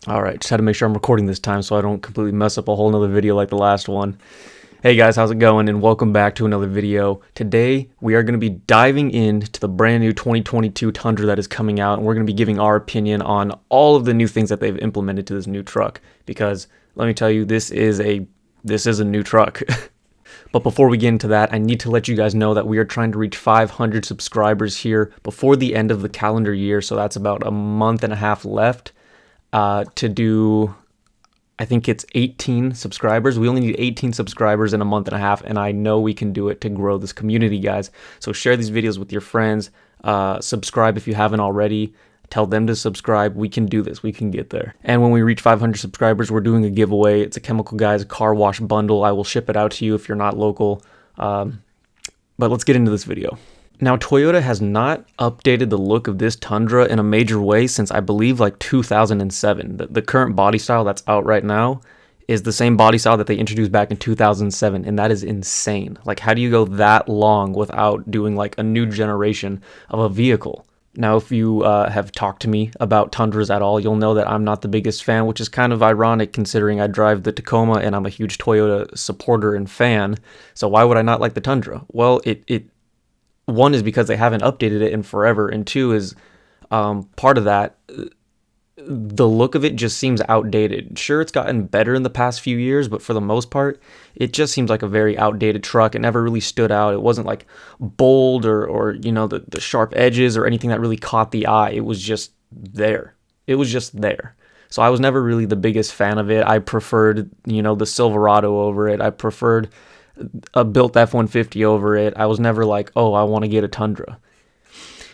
All right, just had to make sure I'm recording this time so I don't completely mess up a whole nother video like the last one. Hey guys, how's it going? And welcome back to another video. Today, we are going to be diving into the brand new 2022 Tundra that is coming out, and we're going to be giving our opinion on all of the new things that they've implemented to this new truck. Because let me tell you, this is a new truck. But before we get into that, I need to let you guys know that we are trying to reach 500 subscribers here before the end of the calendar year. So that's about a month and a half left. To do, I think it's 18 subscribers. We only need 18 subscribers in a month and a half, and I know we can do it to grow this community, guys. So share these videos with your friends. Subscribe if you haven't already. Tell them to subscribe. We can do this. We can get there. And when we reach 500 subscribers, we're doing a giveaway. It's a Chemical Guys car wash bundle. I will ship it out to you if you're not local. But let's get into this video. Now, Toyota has not updated the look of this Tundra in a major way since I believe like 2007. The current body style that's out right now is the same body style that they introduced back in 2007, and that is insane. Like, how do you go that long without doing like a new generation of a vehicle? Now, if you have talked to me about Tundras at all, you'll know that I'm not the biggest fan, which is kind of ironic considering I drive the Tacoma and I'm a huge Toyota supporter and fan. So why would I not like the Tundra? Well, one is because they haven't updated it in forever, and two is part of that, the look of it just seems outdated. Sure, it's gotten better in the past few years, but for the most part, it just seems like a very outdated truck. It never really stood out. It wasn't like bold or the sharp edges or anything that really caught the eye. It was just there. It was just there. So I was never really the biggest fan of it. I preferred, the Silverado over it. I preferred a built F-150 over it. I was never like, oh, I want to get a Tundra.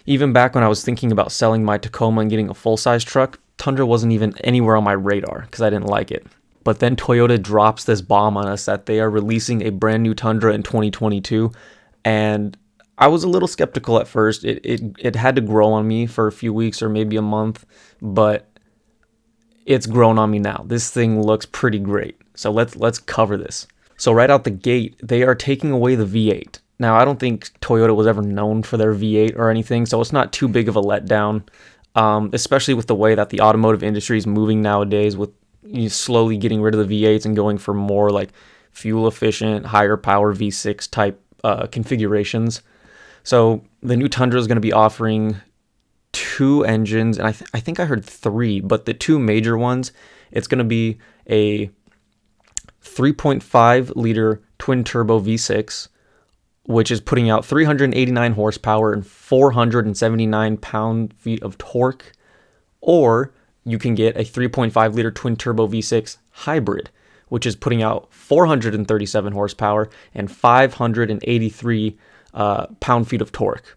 Even back when I was thinking about selling my Tacoma and getting a full-size truck, Tundra wasn't even anywhere on my radar because I didn't like it. But then Toyota drops this bomb on us that they are releasing a brand new Tundra in 2022, and I was a little skeptical at first. It had to grow on me for a few weeks or maybe a month, but it's grown on me now. This thing looks pretty great. So let's cover this. So right out the gate, they are taking away the V8. Now, I don't think Toyota was ever known for their V8 or anything, so it's not too big of a letdown, especially with the way that the automotive industry is moving nowadays, with slowly getting rid of the V8s and going for more like fuel-efficient, higher power V6 type configurations. So the new Tundra is going to be offering two engines, and I think I heard three, but the two major ones, it's going to be a 3.5 liter twin turbo V6, which is putting out 389 horsepower and 479 pound-feet of torque, or you can get a 3.5 liter twin turbo V6 hybrid, which is putting out 437 horsepower and 583 pound-feet of torque.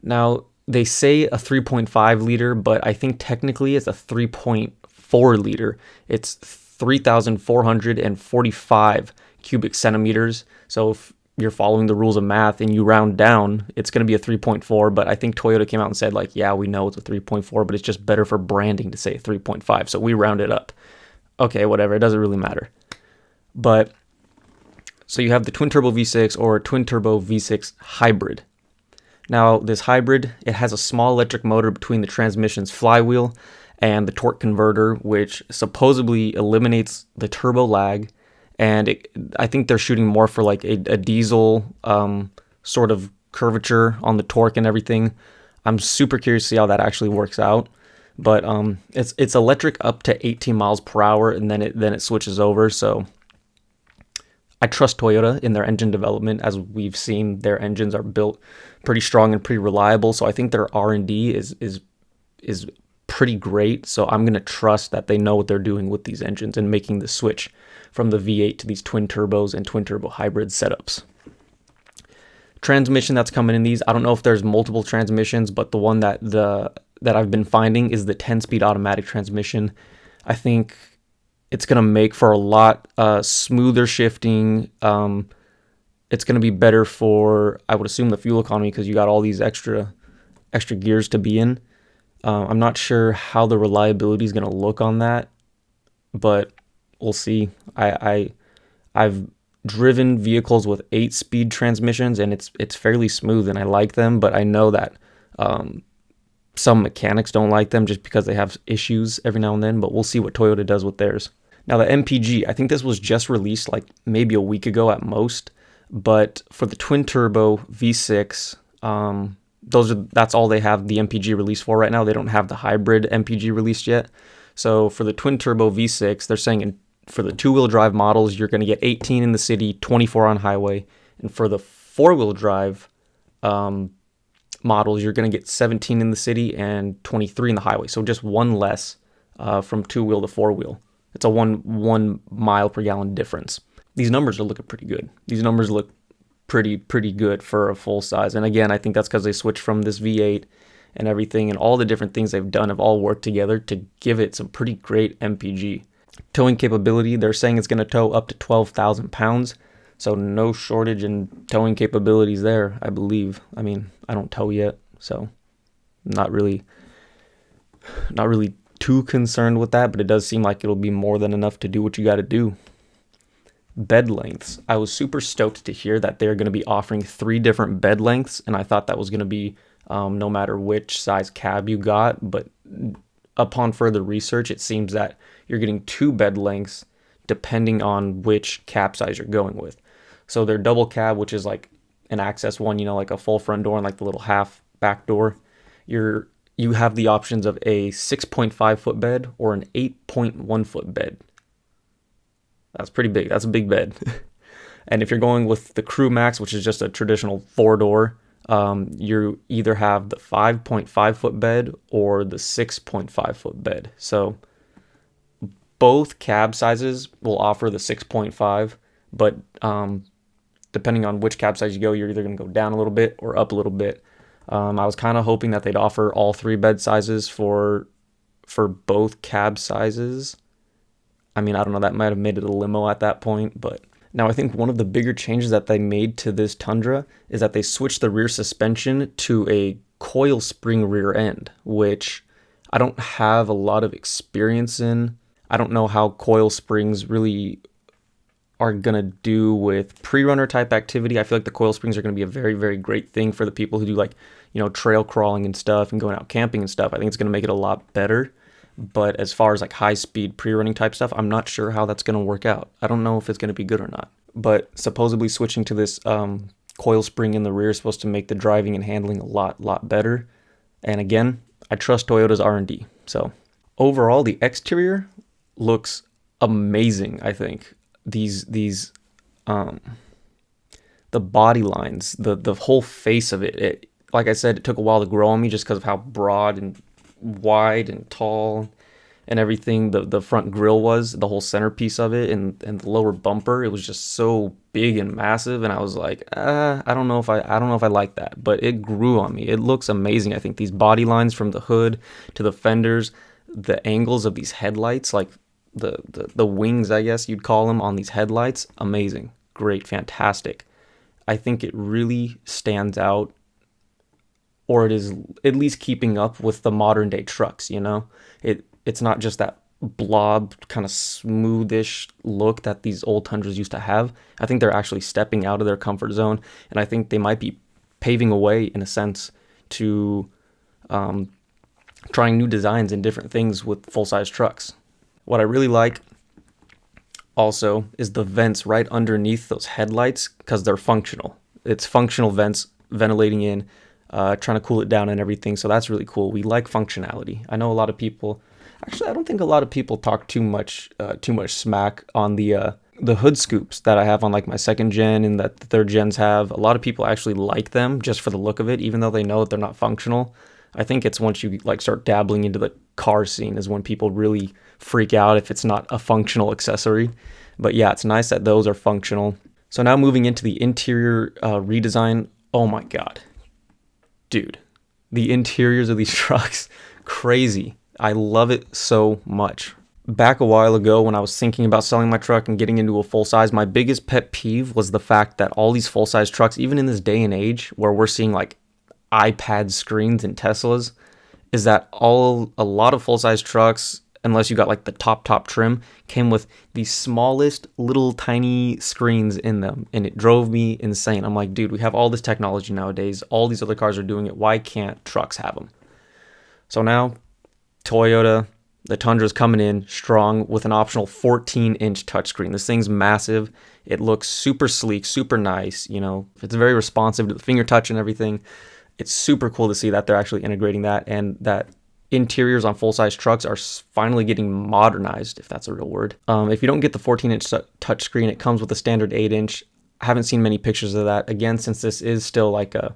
Now, they say a 3.5 liter, but I think technically it's a 3.4 liter. It's 3,445 cubic centimeters. So if you're following the rules of math and you round down, it's going to be a 3.4. But I think Toyota came out and said, like, yeah, we know it's a 3.4, but it's just better for branding to say 3.5. So we round it up. Okay, whatever. It doesn't really matter. But so you have the twin turbo V6 or twin turbo V6 hybrid. Now, this hybrid, it has a small electric motor between the transmission's flywheel and the torque converter, which supposedly eliminates the turbo lag. And I think they're shooting more for like a diesel sort of curvature on the torque and everything. I'm super curious to see how that actually works out. But it's electric up to 18 miles per hour, and then it switches over. So I trust Toyota in their engine development. As we've seen, their engines are built pretty strong and pretty reliable. So I think their R&D is pretty great. So I'm going to trust that they know what they're doing with these engines and making the switch from the V8 to these twin turbos and twin turbo hybrid setups. Transmission that's coming in these, I don't know if there's multiple transmissions, but the one that I've been finding is the 10-speed automatic transmission. I think it's going to make for a lot smoother shifting. It's going to be better for, I would assume, the fuel economy, because you got all these extra gears to be in. I'm not sure how the reliability is going to look on that, but we'll see. I've driven vehicles with 8-speed transmissions, and it's fairly smooth, and I like them. But I know that some mechanics don't like them just because they have issues every now and then, but we'll see what Toyota does with theirs. Now the MPG, I think this was just released like maybe a week ago at most, but for the twin turbo V6, that's all they have the MPG released for right now. They don't have the hybrid MPG released yet. So for the twin turbo V6, they're saying for the 2-wheel drive models, you're going to get 18 in the city, 24 on highway. And for the 4-wheel drive models, you're going to get 17 in the city and 23 in the highway. So just one less from 2-wheel to 4-wheel. It's a one mile per gallon difference. These numbers are looking pretty good. These numbers look pretty good for a full size. And again, I think that's because they switched from this V8 and everything, and all the different things they've done have all worked together to give it some pretty great MPG. Towing capability, they're saying it's going to tow up to 12,000 pounds. So no shortage in towing capabilities there, I believe. I mean, I don't tow yet, so not really too concerned with that, but it does seem like it'll be more than enough to do what you got to do. Bed lengths. I was super stoked to hear that they're going to be offering 3 different bed lengths, and I thought that was going to be no matter which size cab you got, but upon further research, it seems that you're getting 2 bed lengths depending on which cab size you're going with. So their double cab, which is like an access one, like a full front door and like the little half back door, you have the options of a 6.5 foot bed or an 8.1 foot bed. That's pretty big. That's a big bed. And if you're going with the Crew Max, which is just a traditional 4-door, you either have the 5.5 foot bed or the 6.5 foot bed. So both cab sizes will offer the 6.5, but depending on which cab size you go, you're either going to go down a little bit or up a little bit. I was kind of hoping that they'd offer all 3 bed sizes for both cab sizes. I mean, I don't know, that might have made it a limo at that point, but now I think one of the bigger changes that they made to this Tundra is that they switched the rear suspension to a coil spring rear end, which I don't have a lot of experience in. I don't know how coil springs really are going to do with pre-runner type activity. I feel like the coil springs are going to be a very, very great thing for the people who do like, trail crawling and stuff and going out camping and stuff. I think it's going to make it a lot better. But as far as like high speed pre-running type stuff, I'm not sure how that's going to work out. I don't know if it's going to be good or not. But supposedly switching to this coil spring in the rear is supposed to make the driving and handling a lot better. And again, I trust Toyota's R&D. So overall, the exterior looks amazing, I think. The body lines, the whole face of it, like I said, it took a while to grow on me just because of how broad and wide and tall and everything the front grille was, the whole centerpiece of it, and the lower bumper. It was just so big and massive, and I was like, I don't know if I like that, but it grew on me. It looks amazing. I think these body lines from the hood to the fenders, the angles of these headlights, like the wings, I guess you'd call them, on these headlights, amazing, great, fantastic. I think it really stands out, or it is at least keeping up with the modern day trucks, It's not just that blob kind of smoothish look that these old Tundras used to have. I think they're actually stepping out of their comfort zone, and I think they might be paving a way, in a sense, to trying new designs and different things with full-size trucks. What I really like also is the vents right underneath those headlights, because they're functional. It's functional vents ventilating in, trying to cool it down and everything. So that's really cool. We like functionality. I know a lot of people, actually, I don't think a lot of people talk too much smack on the hood scoops that I have on like my 2nd gen and that the 3rd gens have. A lot of people actually like them just for the look of it, even though they know that they're not functional. I think it's once you like start dabbling into the car scene is when people really freak out if it's not a functional accessory. But yeah, it's nice that those are functional. So now moving into the interior redesign. Oh my God. Dude, the interiors of these trucks, crazy. I love it so much. Back a while ago when I was thinking about selling my truck and getting into a full-size, my biggest pet peeve was the fact that all these full-size trucks, even in this day and age where we're seeing like iPad screens in Teslas, is that a lot of full-size trucks, unless you got like the top trim, came with the smallest little tiny screens in them, and it drove me insane. I'm like, dude, we have all this technology nowadays. All these other cars are doing it. Why can't trucks have them? So now Toyota, the Tundra's coming in strong with an optional 14-inch touchscreen. This thing's massive. It looks super sleek, super nice. You know, it's very responsive to the finger touch and everything. It's super cool to see that they're actually integrating that, and that interiors on full-size trucks are finally getting modernized, if that's a real word. If you don't get the 14-inch touchscreen, it comes with a standard 8-inch. I haven't seen many pictures of that. Again, since this is still like a,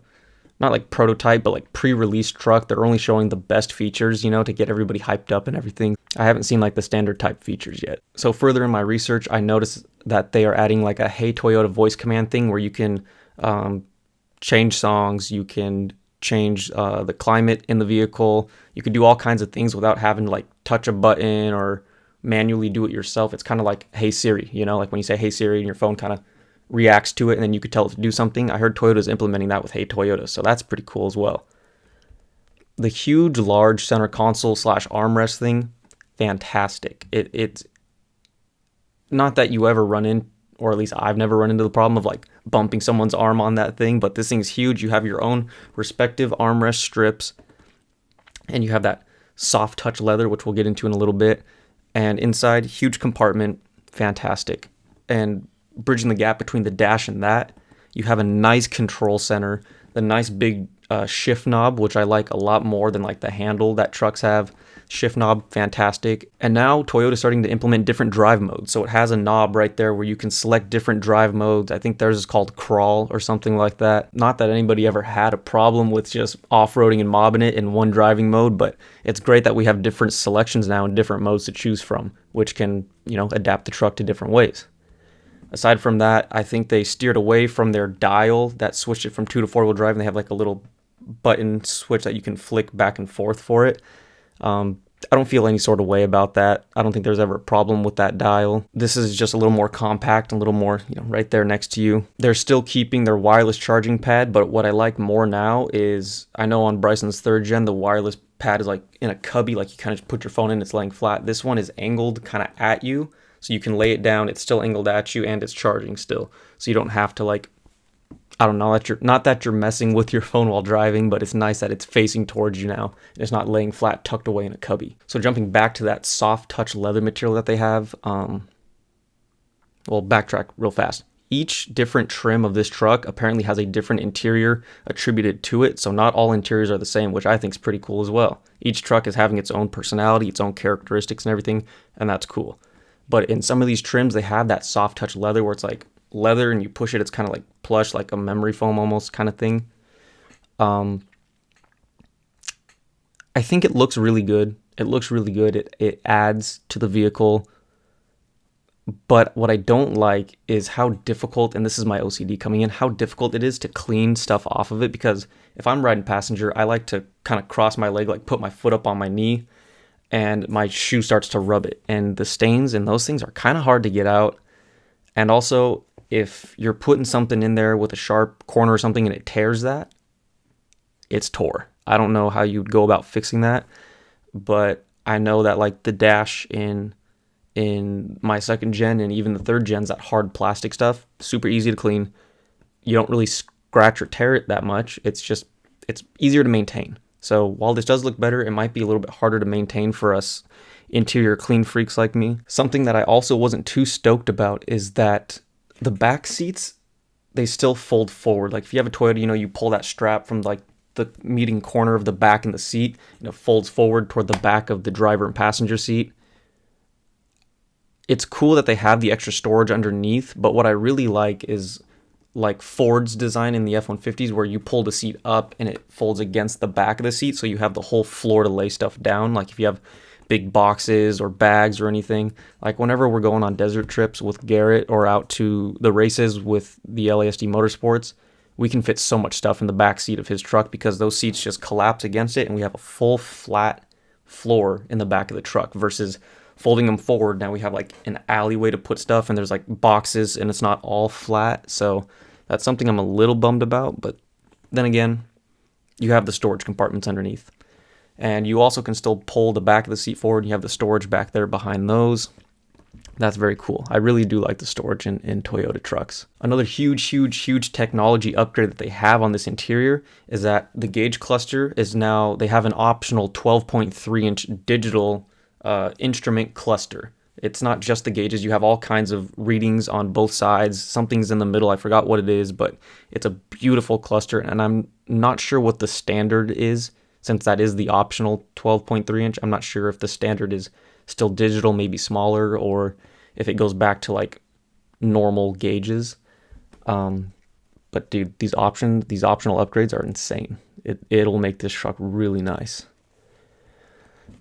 not like prototype, but like pre-release truck, they're only showing the best features, you know, to get everybody hyped up and everything. I haven't seen like the standard type features yet. So further in my research, I noticed that they are adding like a Hey Toyota voice command thing where you can change songs, you can change the climate in the vehicle, you can do all kinds of things without having to like touch a button or manually do it yourself. It's kind of like Hey Siri, you know, like when you say Hey Siri and your phone kind of reacts to it and then you could tell it to do something. I heard Toyota's implementing that with Hey Toyota, so that's pretty cool as well. The huge, large center console / armrest thing, fantastic. It's not that you ever run in, or at least I've never run into the problem of like bumping someone's arm on that thing, but this thing's huge. You have your own respective armrest strips, and you have that soft touch leather, which we'll get into in a little bit. And inside, huge compartment, fantastic. And bridging the gap between the dash and that, you have a nice control center, the nice big shift knob, which I like a lot more than like the handle that trucks have. Shift knob, fantastic. And now Toyota's starting to implement different drive modes. So it has a knob right there where you can select different drive modes. I think theirs is called crawl or something like that. Not that anybody ever had a problem with just off-roading and mobbing it in one driving mode, but it's great that we have different selections now and different modes to choose from, which can, you know, adapt the truck to different ways. Aside from that, I think they steered away from their dial that switched it from 2 to 4-wheel drive, and they have like a little button switch that you can flick back and forth for it. I don't feel any sort of way about that. I don't think there's ever a problem with that dial. This is just a little more compact, a little more, you know, right there next to you. They're still keeping their wireless charging pad, but what I like more now is, I know on Bryson's 3rd gen, the wireless pad is like in a cubby, like you kind of just put your phone in, it's laying flat. This one is angled kind of at you, so you can lay it down, it's still angled at you, and it's charging still. So you don't have to like, I don't know, not that you're messing with your phone while driving, but it's nice that it's facing towards you now. It's not laying flat, tucked away in a cubby. So jumping back to that soft touch leather material that they have, well, backtrack real fast. Each different trim of this truck apparently has a different interior attributed to it, so not all interiors are the same, which I think is pretty cool as well. Each truck is having its own personality, its own characteristics and everything, and that's cool. But in some of these trims, they have that soft touch leather where it's like leather and you push it, it's kind of like plush, like a memory foam almost kind of thing. I think it looks really good. It looks really good. It adds to the vehicle. But what I don't like is how difficult, and this is my OCD coming in, how difficult it is to clean stuff off of it, because if I'm riding passenger, I like to kind of cross my leg, like put my foot up on my knee, and my shoe starts to rub it. And the stains and those things are kind of hard to get out. And also, if you're putting something in there with a sharp corner or something and it tears that, it's tore. I don't know how you'd go about fixing that, but I know that like the dash in my 2nd gen and even the 3rd gen's that hard plastic stuff, super easy to clean. You don't really scratch or tear it that much. It's easier to maintain. So while this does look better, it might be a little bit harder to maintain for us interior clean freaks like me. Something that I also wasn't too stoked about is that the back seats, they still fold forward. Like if you have a Toyota, you know, you pull that strap from like the meeting corner of the back in the seat, and it folds forward toward the back of the driver and passenger seat. It's cool that they have the extra storage underneath, but what I really like is like Ford's design in the F-150s where you pull the seat up and it folds against the back of the seat, so you have the whole floor to lay stuff down. Like if you have big boxes or bags or anything, like whenever we're going on desert trips with Garrett or out to the races with the LASD Motorsports, we can fit so much stuff in the back seat of his truck because those seats just collapse against it and we have a full flat floor in the back of the truck versus folding them forward. Now we have like an alleyway to put stuff and there's like boxes and it's not all flat. So that's something I'm a little bummed about, but then again, you have the storage compartments underneath. And you also can still pull the back of the seat forward. You have the storage back there behind those. That's very cool. I really do like the storage in Toyota trucks. Another huge technology upgrade that they have on this interior is that the gauge cluster is now, they have an optional 12.3-inch digital instrument cluster. It's not just the gauges. You have all kinds of readings on both sides. Something's in the middle. I forgot what it is, but it's a beautiful cluster, and I'm not sure what the standard is, since that is the optional 12.3-inch. I'm not sure if the standard is still digital, maybe smaller, or if it goes back to like normal gauges. But dude, these optional upgrades are insane. It'll make this truck really nice.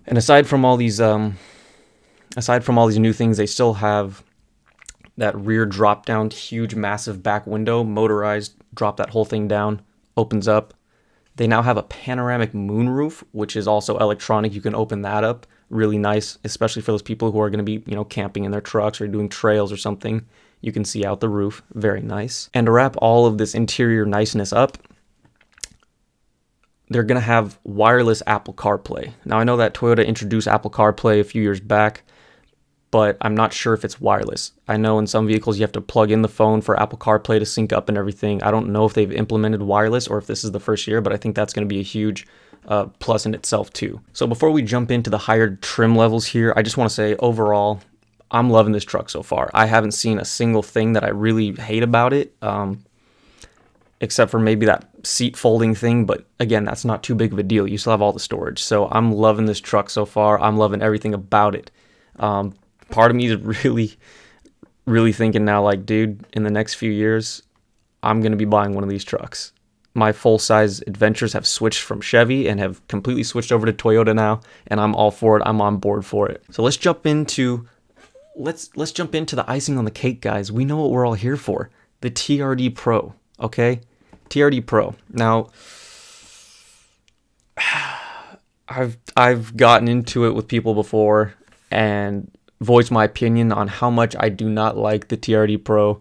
And aside from all these new things, they still have that rear drop down, huge massive back window, motorized, drop that whole thing down, opens up. They now have a panoramic moonroof, which is also electronic. You can open that up. Really nice, especially for those people who are going to be, camping in their trucks or doing trails or something. You can see out the roof. Very nice. And to wrap all of this interior niceness up, they're going to have wireless Apple CarPlay. Now, I know that Toyota introduced Apple CarPlay a few years back, but I'm not sure if it's wireless. I know in some vehicles you have to plug in the phone for Apple CarPlay to sync up and everything. I don't know if they've implemented wireless or if this is the first year, but I think that's going to be a huge plus in itself too. So before we jump into the higher trim levels here, I just want to say overall, I'm loving this truck so far. I haven't seen a single thing that I really hate about it, except for maybe that seat folding thing. But again, that's not too big of a deal. You still have all the storage. So I'm loving this truck so far. I'm loving everything about it. Part of me is really thinking now, like, dude, in the next few years, I'm going to be buying one of these trucks. My full-size adventures have switched from Chevy and have completely switched over to Toyota now, and I'm all for it. I'm on board for it. So let's jump into the icing on the cake, guys. We know what we're all here for. The TRD Pro, okay? TRD Pro. Now, I've gotten into it with people before and voiced my opinion on how much I do not like the TRD Pro.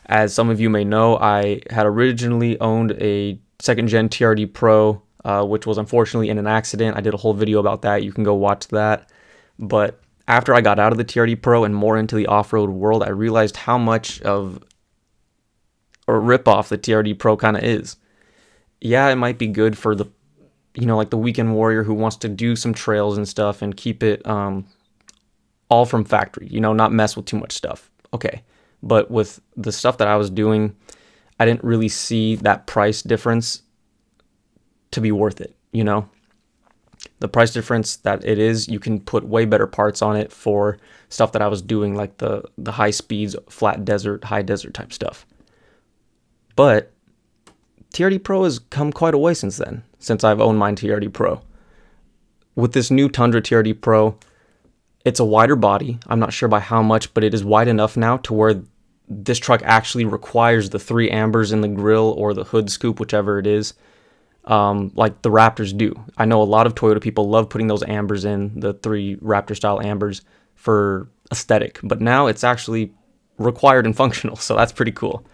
As some of you may know, I had originally owned a second-gen TRD Pro, which was unfortunately in an accident. I did a whole video about that. You can go watch that. But after I got out of the TRD Pro and more into the off-road world, I realized how much of a ripoff the TRD Pro kind of is. Yeah, it might be good for the, like the weekend warrior who wants to do some trails and stuff and keep it all from factory, not mess with too much stuff. Okay. But with the stuff that I was doing, I didn't really see that price difference to be worth it, The price difference that it is, you can put way better parts on it for stuff that I was doing, like the high speeds, flat desert, high desert type stuff. But TRD Pro has come quite a way since then, since I've owned my TRD Pro. With this new Tundra TRD Pro, it's a wider body. I'm not sure by how much, but it is wide enough now to where this truck actually requires the 3 ambers in the grille or the hood scoop, whichever it is, like the Raptors do. I know a lot of Toyota people love putting those ambers in, the 3 Raptor-style ambers, for aesthetic. But now it's actually required and functional, so that's pretty cool.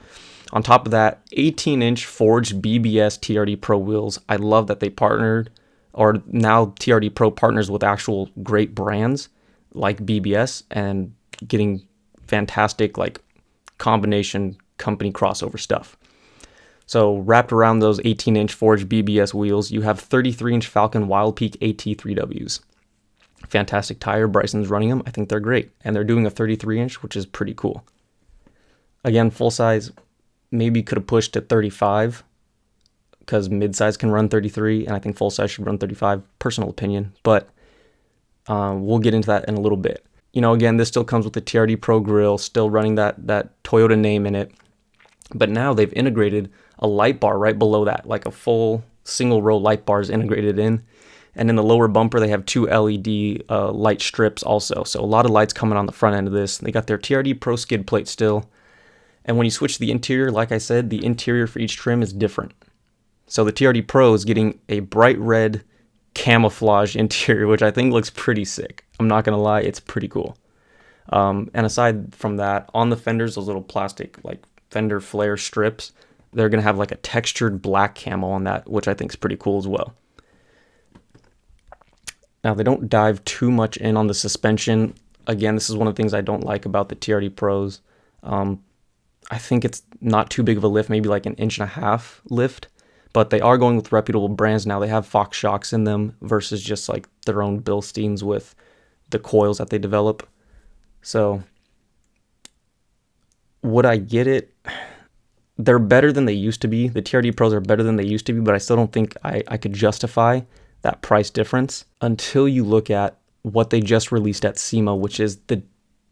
On top of that, 18-inch forged BBS TRD Pro wheels. I love that they partnered, or now TRD Pro partners with actual great brands like BBS and getting fantastic combination company crossover stuff. So wrapped around those 18-inch forged BBS wheels, you have 33-inch Falcon Wild Peak AT3Ws. Fantastic tire. Bryson's running them. I think they're great. And they're doing a 33-inch, which is pretty cool. Again, full size maybe could have pushed to 35 because mid-size can run 33, and I think full size should run 35. Personal opinion, but we'll get into that in a little bit. Again, this still comes with the TRD Pro grille, still running that Toyota name in it. But now they've integrated a light bar right below that, like a full single row light bar is integrated in. And in the lower bumper, they have 2 LED light strips also. So a lot of lights coming on the front end of this. They got their TRD Pro skid plate still. And when you switch the interior, like I said, the interior for each trim is different. So the TRD Pro is getting a bright red camouflage interior, which I think looks pretty sick. I'm not going to lie, it's pretty cool. And aside from that, on the fenders, those little plastic fender flare strips, they're going to have a textured black camo on that, which I think is pretty cool as well. Now, they don't dive too much in on the suspension. Again, this is one of the things I don't like about the TRD Pros. I think it's not too big of a lift, maybe like an 1.5 inch lift, but they are going with reputable brands now. They have Fox shocks in them versus just like their own Bilsteins with the coils that they develop. So would I get it? They're better than they used to be. The TRD Pros are better than they used to be, but I still don't think I could justify that price difference until you look at what they just released at SEMA, which is the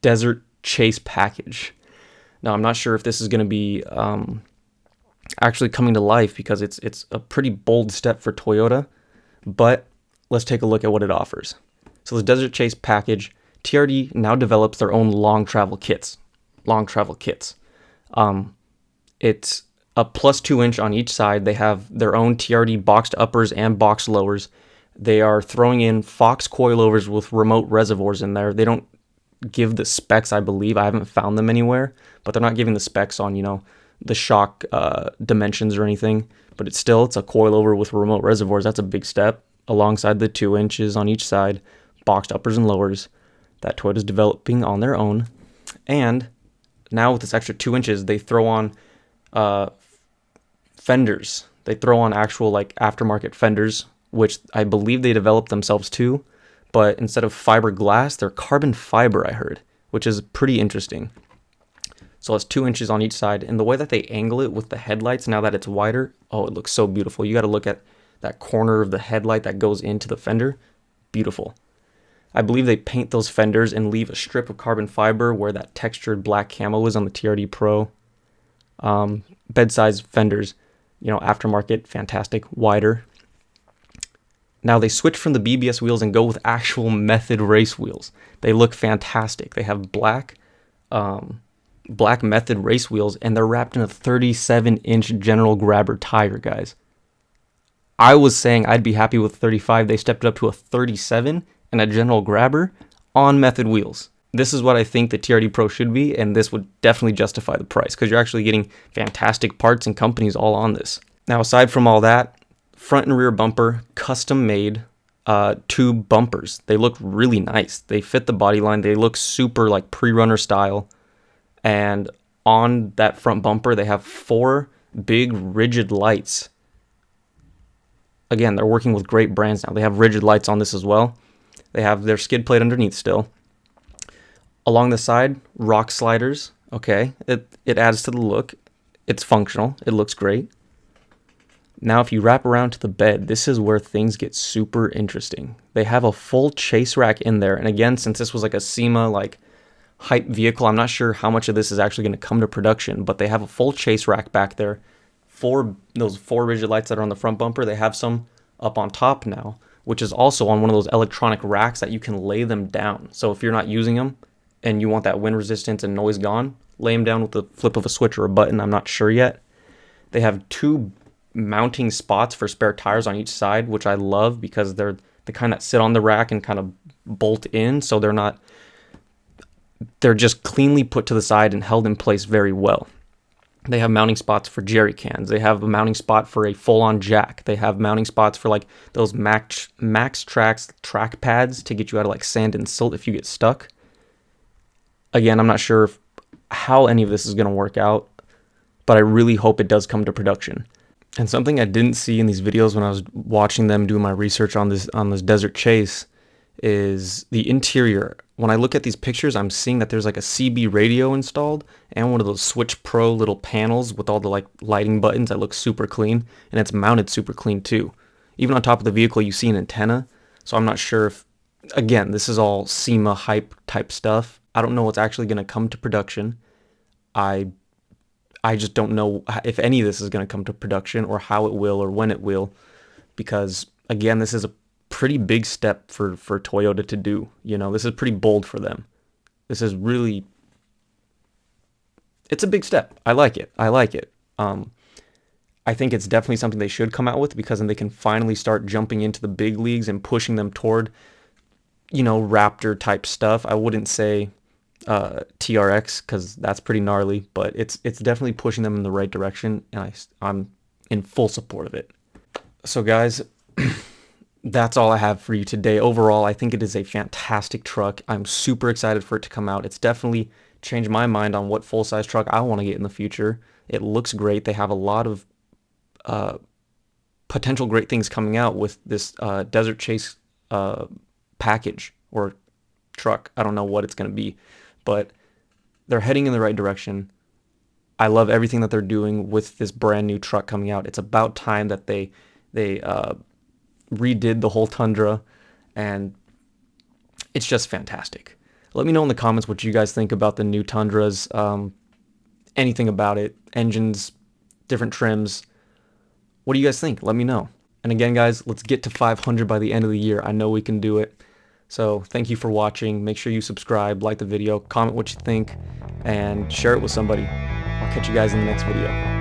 Desert Chase package. Now, I'm not sure if this is going to be actually coming to life because it's a pretty bold step for Toyota, but let's take a look at what it offers. So the Desert Chase package, TRD now develops their own long travel kits. It's a plus 2 inch on each side. They have their own TRD boxed uppers and boxed lowers. They are throwing in Fox coilovers with remote reservoirs in there. They don't give the specs, I believe. I haven't found them anywhere, but they're not giving the specs on, the shock dimensions or anything. But it's a coilover with remote reservoirs. That's a big step alongside the 2 inches on each side, boxed uppers and lowers that Toyota's developing on their own. And now with this extra 2 inches, they throw on fenders. They throw on actual like aftermarket fenders, which I believe they developed themselves too. But instead of fiberglass, they're carbon fiber, I heard, which is pretty interesting. So it's 2 inches on each side. And the way that they angle it with the headlights, now that it's wider, oh, it looks so beautiful. You got to look at that corner of the headlight that goes into the fender. Beautiful. I believe they paint those fenders and leave a strip of carbon fiber where that textured black camo is on the TRD Pro. Bed size fenders, aftermarket, fantastic, wider. Now they switch from the BBS wheels and go with actual Method race wheels. They look fantastic. They have black Method race wheels, and they're wrapped in a 37-inch General Grabber tire, guys. I was saying I'd be happy with 35. They stepped it up to a 37 and a General Grabber on Method wheels. This is what I think the TRD Pro should be, and this would definitely justify the price because you're actually getting fantastic parts and companies all on this. Now, aside from all that, front and rear bumper, custom made tube bumpers. They look really nice. They fit the body line. They look super like pre-runner style. And on that front bumper, they have 4 big rigid lights. Again, they're working with great brands now. They have rigid lights on this as well. They have their skid plate underneath still. Along the side, rock sliders. Okay, it adds to the look. It's functional. It looks great. Now, if you wrap around to the bed, this is where things get super interesting. They have a full chase rack in there. And again, since this was like a SEMA hype vehicle, I'm not sure how much of this is actually going to come to production, but they have a full chase rack back there. Those 4 rigid lights that are on the front bumper, they have some up on top now, which is also on one of those electronic racks that you can lay them down. So if you're not using them and you want that wind resistance and noise gone, lay them down with the flip of a switch or a button. I'm not sure yet. They have 2 mounting spots for spare tires on each side, which I love because they're the kind that sit on the rack and kind of bolt in, so they're just cleanly put to the side and held in place very well. They have mounting spots for jerry cans. They have a mounting spot for a full-on jack. They have mounting spots for like those Max Trax track pads to get you out of like sand and silt if you get stuck. Again, I'm not sure how any of this is going to work out, but I really hope it does come to production. And something I didn't see in these videos when I was watching them do my research on this Desert Chase is the interior. When I look at these pictures, I'm seeing that there's like a CB radio installed and one of those Switch Pro little panels with all the like lighting buttons that look super clean, and it's mounted super clean too. Even on top of the vehicle, you see an antenna. So I'm not sure if, again, this is all SEMA hype type stuff. I don't know what's actually going to come to production. I just don't know if any of this is going to come to production or how it will or when it will, because again, this is a pretty big step for Toyota to do. This is pretty bold for them. This is really, it's a big step. I like it. I think it's definitely something they should come out with because then they can finally start jumping into the big leagues and pushing them toward, Raptor type stuff. I wouldn't say TRX because that's pretty gnarly, but it's definitely pushing them in the right direction, and I'm in full support of it. So guys, that's all I have for you today. Overall, I think it is a fantastic truck. I'm super excited for it to come out. It's definitely changed my mind on what full-size truck I want to get in the future. It looks great. They have a lot of uh, potential great things coming out with this Desert Chase package or truck. I don't know what it's going to be, but they're heading in the right direction. I love everything that they're doing with this brand new truck coming out. It's about time that they redid the whole Tundra, and it's just fantastic. Let me know in the comments what you guys think about the new Tundras, anything about it, engines, different trims. What do you guys think? Let me know. And again, guys, let's get to 500 by the end of the year. I know we can do it. So thank you for watching. Make sure you subscribe, like the video, comment what you think, and share it with somebody. I'll catch you guys in the next video.